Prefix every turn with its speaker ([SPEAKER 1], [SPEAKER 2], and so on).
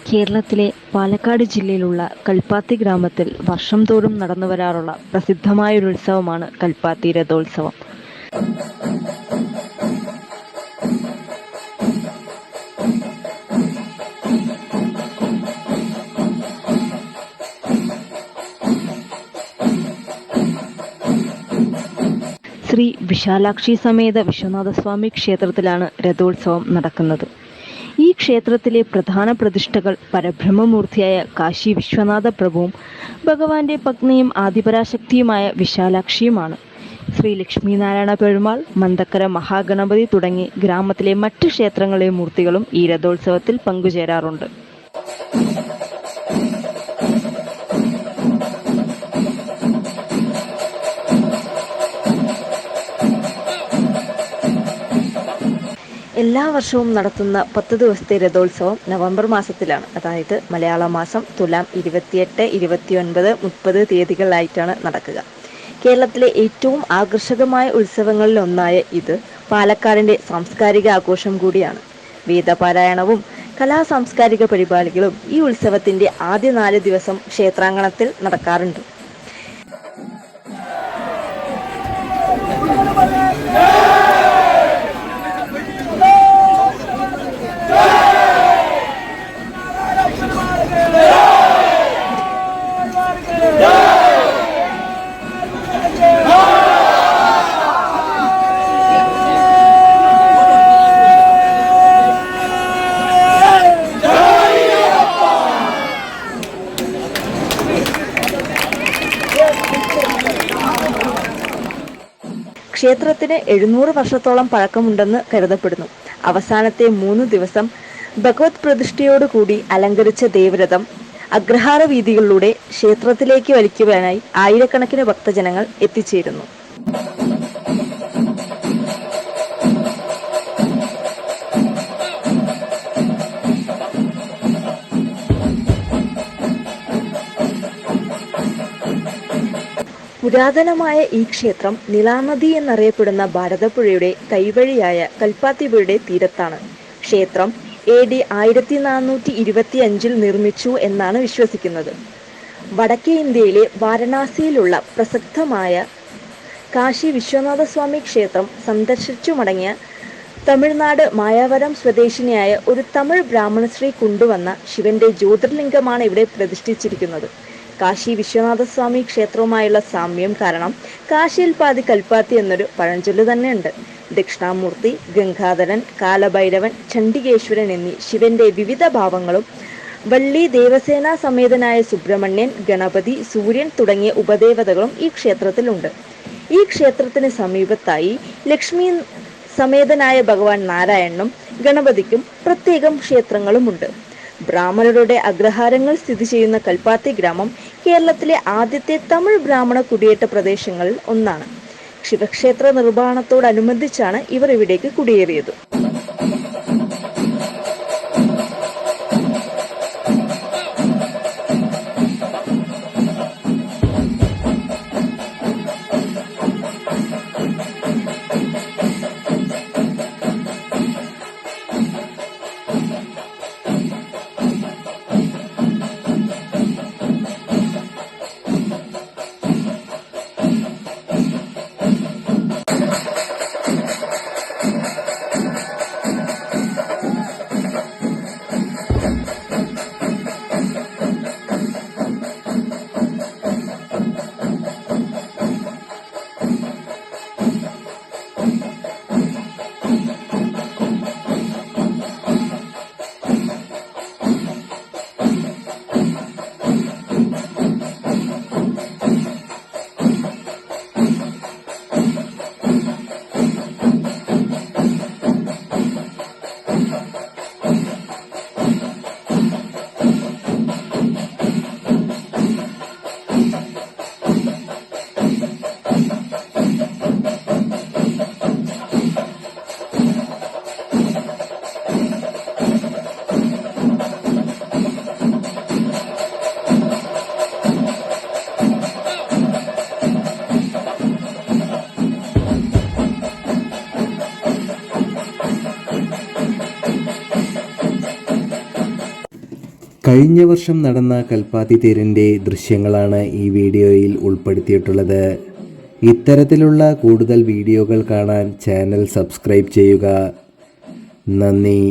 [SPEAKER 1] കേരളത്തിലെ പാലക്കാട് ജില്ലയിലുള്ള കൽപ്പാത്തി ഗ്രാമത്തിൽ വർഷം തോറും നടന്നുവരാറുള്ള പ്രസിദ്ധമായൊരു ഉത്സവമാണ് കൽപ്പാത്തി രഥോത്സവം. ശ്രീ വിശാലാക്ഷി സമേത വിശ്വനാഥസ്വാമി ക്ഷേത്രത്തിലാണ് രഥോത്സവം നടക്കുന്നത്. ഈ ക്ഷേത്രത്തിലെ പ്രധാന പ്രതിഷ്ഠകൾ പരബ്രഹ്മമൂർത്തിയായ കാശി വിശ്വനാഥ പ്രഭുവും ഭഗവാന്റെ പത്നിയും ആദിപരാശക്തിയുമായ വിശാലാക്ഷിയുമാണ്. ശ്രീ ലക്ഷ്മീനാരായണ പെരുമാൾ, മന്തക്കര മഹാഗണപതി തുടങ്ങി ഗ്രാമത്തിലെ മറ്റ് ക്ഷേത്രങ്ങളിലെ മൂർത്തികളും ഈ രഥോത്സവത്തിൽ പങ്കുചേരാറുണ്ട്. എല്ലാ വർഷവും നടത്തുന്ന 10 ദിവസത്തെ രഥോത്സവം നവംബർ മാസത്തിലാണ്. അതായത് മലയാള മാസം തുലാം 28, 29, 30 തീയതികളിലായിട്ടാണ് നടക്കുക. കേരളത്തിലെ ഏറ്റവും ആകർഷകമായ ഉത്സവങ്ങളിൽ ഒന്നായ ഇത് പാലക്കാടിൻ്റെ സാംസ്കാരിക ആഘോഷം കൂടിയാണ്. വേദപാരായണവും കലാസാംസ്കാരിക പരിപാടികളും ഈ ഉത്സവത്തിൻ്റെ ആദ്യ 4 ദിവസം ക്ഷേത്രാങ്കണത്തിൽ നടക്കാറുണ്ട്. ക്ഷേത്രത്തിന് 700 വർഷത്തോളം പഴക്കമുണ്ടെന്ന് കരുതപ്പെടുന്നു. അവസാനത്തെ 3 ദിവസം ഭഗവത് പ്രതിഷ്ഠയോടുകൂടി അലങ്കരിച്ച ദേവരഥം അഗ്രഹാര വീഥികളിലൂടെ ക്ഷേത്രത്തിലേക്ക് വലിക്കുവാനായി ആയിരക്കണക്കിന് ഭക്തജനങ്ങൾ എത്തിച്ചേരുന്നു. പുരാതനമായ ഈ ക്ഷേത്രം നിലാനദി എന്നറിയപ്പെടുന്ന ഭാരതപ്പുഴയുടെ കൈവഴിയായ കൽപ്പാത്തിപ്പുഴയുടെ തീരത്താണ്. ക്ഷേത്രം AD 1425 നിർമ്മിച്ചു എന്നാണ് വിശ്വസിക്കുന്നത്. വടക്കേ ഇന്ത്യയിലെ വാരണാസിയിലുള്ള പ്രസക്തമായ കാശി വിശ്വനാഥസ്വാമി ക്ഷേത്രം സന്ദർശിച്ചു മടങ്ങിയ തമിഴ്നാട് മായാവരം സ്വദേശിനിയായ ഒരു തമിഴ് ബ്രാഹ്മണ സ്ത്രീ കൊണ്ടുവന്ന ശിവന്റെ ജ്യോതിർലിംഗമാണ് ഇവിടെ പ്രതിഷ്ഠിച്ചിരിക്കുന്നത്. കാശി വിശ്വനാഥസ്വാമി ക്ഷേത്രവുമായുള്ള സാമ്യം കാരണം കാശിയിൽ പാതി കൽപ്പാത്തി എന്നൊരു പഴഞ്ചൊല്ല് തന്നെയുണ്ട്. ദക്ഷിണാമൂർത്തി, ഗംഗാധരൻ, കാലഭൈരവൻ, ചണ്ഡികേശ്വരൻ എന്നീ ശിവന്റെ വിവിധ ഭാവങ്ങളും വള്ളി ദേവസേന സമേതനായ സുബ്രഹ്മണ്യൻ, ഗണപതി, സൂര്യൻ തുടങ്ങിയ ഉപദേവതകളും ഈ ക്ഷേത്രത്തിലുണ്ട്. ഈ ക്ഷേത്രത്തിന് സമീപത്തായി ലക്ഷ്മി സമേതനായ ഭഗവാൻ നാരായണനും ഗണപതിക്കും പ്രത്യേകം ക്ഷേത്രങ്ങളുമുണ്ട്. ബ്രാഹ്മണരുടെ അഗ്രഹാരങ്ങൾ സ്ഥിതി ചെയ്യുന്ന കൽപ്പാത്തി ഗ്രാമം കേരളത്തിലെ ആദ്യത്തെ തമിഴ് ബ്രാഹ്മണ കുടിയേറ്റ പ്രദേശങ്ങളിൽ ഒന്നാണ്. ശിവക്ഷേത്ര നിർമ്മാണത്തോടനുബന്ധിച്ചാണ് ഇവർ ഇവിടേക്ക് കുടിയേറിയത്.
[SPEAKER 2] കഴിഞ്ഞ വർഷം നടന്ന കൽപ്പാത്തി തേരിൻ്റെ ദൃശ്യങ്ങളാണ് ഈ വീഡിയോയിൽ ഉൾപ്പെടുത്തിയിട്ടുള്ളത്. ഇത്തരത്തിലുള്ള കൂടുതൽ വീഡിയോകൾ കാണാൻ ചാനൽ സബ്സ്ക്രൈബ് ചെയ്യുക. നന്ദി.